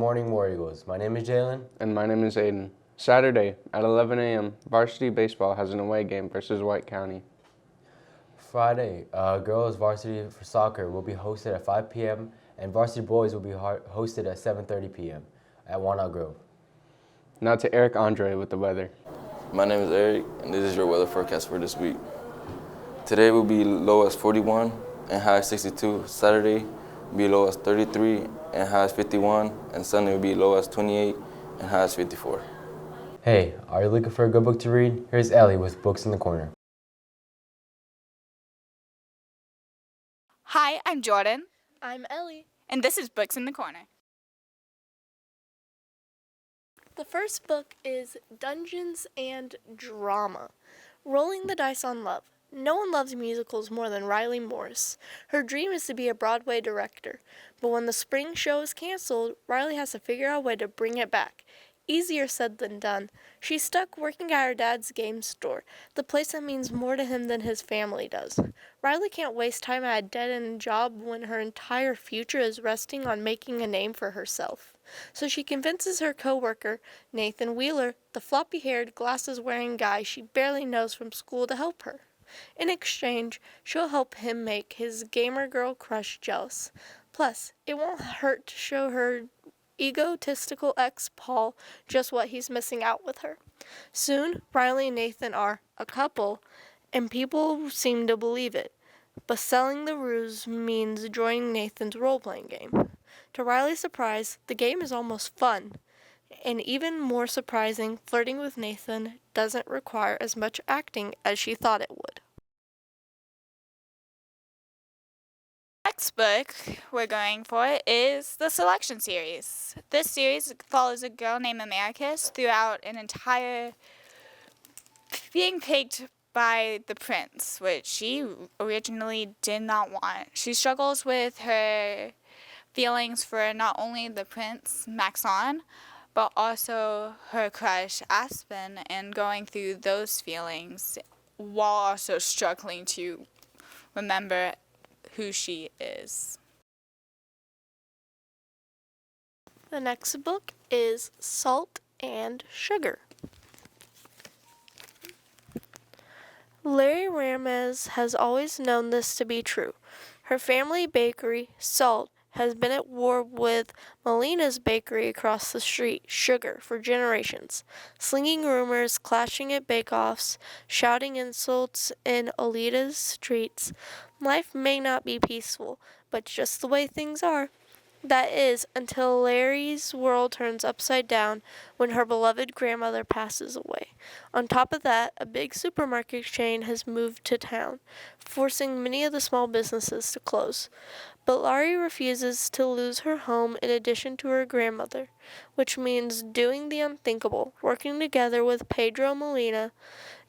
morning, War Eagles. My name is Jalen. And my name is Aiden. Saturday at 11 a.m., varsity baseball has an away game versus White County. Friday, girls varsity for soccer will be hosted at 5 p.m. and varsity boys will be hosted at 7:30 p.m. at Walnut Grove. Now to Eric Andre with the weather. My name is Eric, and this is your weather forecast for this week. Today will be low as 41 and high as 62. Saturday will be low as 33 and high as 51, and Sunday will be low as 28 and high as 54. Hey, are you looking for a good book to read? Here's Ellie with Books in the Corner. Hi, I'm Jordan. I'm Ellie. And this is Books in the Corner. The first book is Dungeons and Drama, Rolling the Dice on Love. No one loves musicals more than Riley Morris. Her dream is to be a Broadway director, but when the spring show is canceled, Riley has to figure out a way to bring it back. Easier said than done. She's stuck working at her dad's game store, the place that means more to him than his family does. Riley can't waste time at a dead-end job when her entire future is resting on making a name for herself. So she convinces her coworker, Nathan Wheeler, the floppy-haired, glasses-wearing guy she barely knows from school, to help her. In exchange, she'll help him make his gamer girl crush jealous. Plus, it won't hurt to show her egotistical ex Paul just what he's missing out with her. Soon, Riley and Nathan are a couple, and people seem to believe it. But selling the ruse means joining Nathan's role-playing game. To Riley's surprise, the game is almost fun. And even more surprising, flirting with Nathan doesn't require as much acting as she thought it would. Next book we're going for is the Selection Series. This series follows a girl named Americus throughout an entire being picked by the prince, which she originally did not want. She struggles with her feelings for not only the prince, Maxon, but also her crush, Aspen, and going through those feelings while also struggling to remember who she is. The next book is Salt and Sugar. Larry Ramirez has always known this to be true. Her family bakery, Salt, has been at war with Melina's bakery across the street, Sugar, for generations, slinging rumors, clashing at bake-offs, shouting insults in Alita's streets. Life may not be peaceful, but just the way things are. That is, until Larry's world turns upside down when her beloved grandmother passes away. On top of that, a big supermarket chain has moved to town, forcing many of the small businesses to close. But Laurie refuses to lose her home in addition to her grandmother, which means doing the unthinkable, working together with Pedro Molina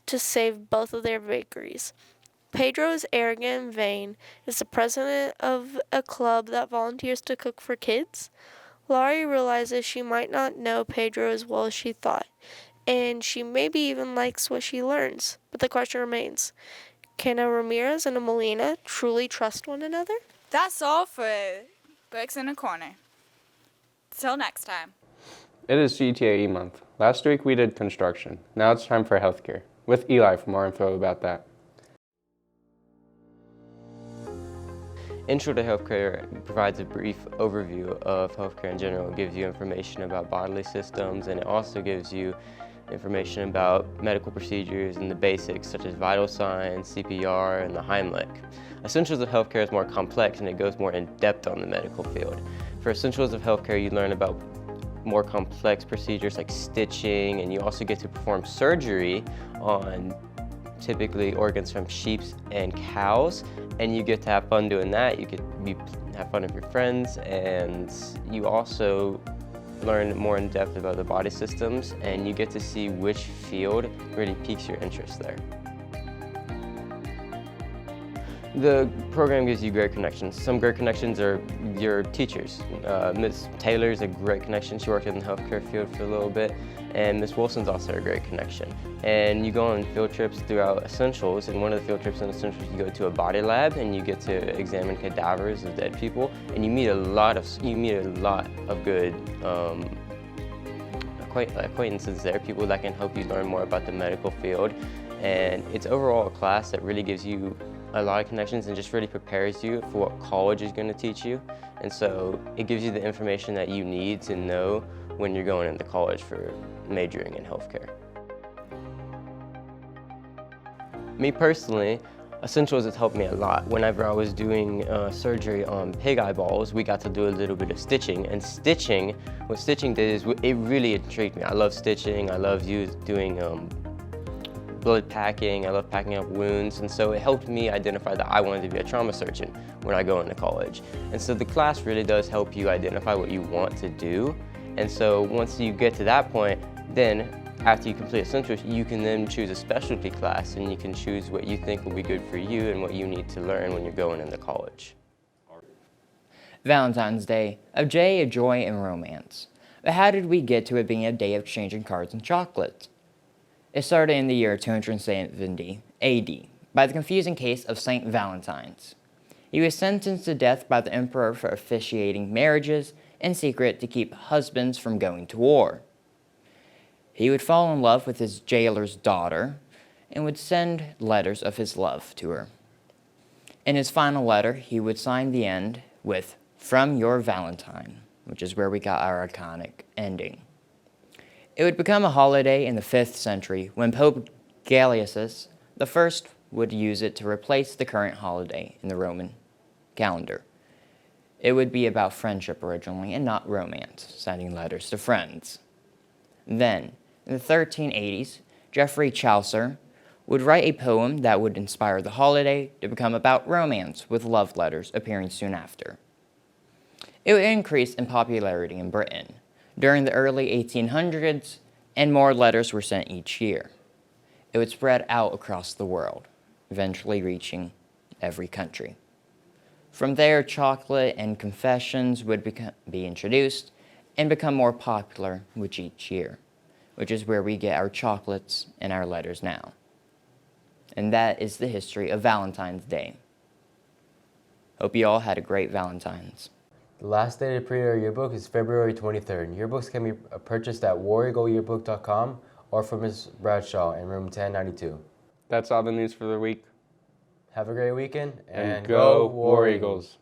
to save both of their bakeries. Pedro is arrogant and vain, is the president of a club that volunteers to cook for kids. Laurie realizes she might not know Pedro as well as she thought, and she maybe even likes what she learns. But the question remains, can a Ramirez and a Molina truly trust one another? That's all for Books in the Corner. Till next time. It is CTAE month. Last week we did construction. Now it's time for healthcare. With Eli for more info about that. Intro to Healthcare provides a brief overview of healthcare in general. It gives you information about bodily systems, and it also gives you information about medical procedures and the basics such as vital signs, CPR, and the Heimlich. Essentials of Healthcare is more complex and it goes more in depth on the medical field. For Essentials of Healthcare, you learn about more complex procedures like stitching, and you also get to perform surgery on typically organs from sheep and cows, and you get to have fun doing that. You have fun with your friends, and you also learn more in depth about the body systems, and you get to see which field really piques your interest there. The program gives you great connections. Some great connections are your teachers. Ms. Taylor is a great connection. She worked in the healthcare field for a little bit, and Miss Wilson's also a great connection. And you go on field trips throughout Essentials, and one of the field trips in Essentials, you go to a body lab and you get to examine cadavers of dead people, and you meet a lot of good acquaintances there, people that can help you learn more about the medical field. And it's overall a class that really gives you a lot of connections and just really prepares you for what college is going to teach you. And so it gives you the information that you need to know when you're going into college for majoring in healthcare. Me personally, Essentials has helped me a lot. Whenever I was doing surgery on pig eyeballs, we got to do a little bit of stitching. And what stitching did is it really intrigued me. I love stitching. I love doing blood packing. I love packing up wounds. And so it helped me identify that I wanted to be a trauma surgeon when I go into college. And so the class really does help you identify what you want to do. And so once you get to that point, then after you complete Essentials, you can then choose a specialty class, and you can choose what you think will be good for you and what you need to learn when you're going into college. Valentine's Day, a day of joy and romance. But how did we get to it being a day of exchanging cards and chocolates? It started in the year 270 AD by the confusing case of Saint Valentine's. He was sentenced to death by the emperor for officiating marriages in secret to keep husbands from going to war. He would fall in love with his jailer's daughter and would send letters of his love to her. In his final letter, he would sign the end with, "From your Valentine," which is where we got our iconic ending. It would become a holiday in the 5th century when Pope Gelasius I would use it to replace the current holiday in the Roman calendar. It would be about friendship originally and not romance, sending letters to friends. Then, in the 1380s, Geoffrey Chaucer would write a poem that would inspire the holiday to become about romance, with love letters appearing soon after. It would increase in popularity in Britain during the early 1800s, and more letters were sent each year. It would spread out across the world, eventually reaching every country. From there, chocolate and confessions would be introduced and become more popular with each year, which is where we get our chocolates and our letters now. And that is the history of Valentine's Day. Hope you all had a great Valentine's. The last day to pre-order your yearbook is February 23rd. Yearbooks can be purchased at WarEagleYearbook.com or from Ms. Bradshaw in room 1092. That's all the news for the week. Have a great weekend And go War Eagles!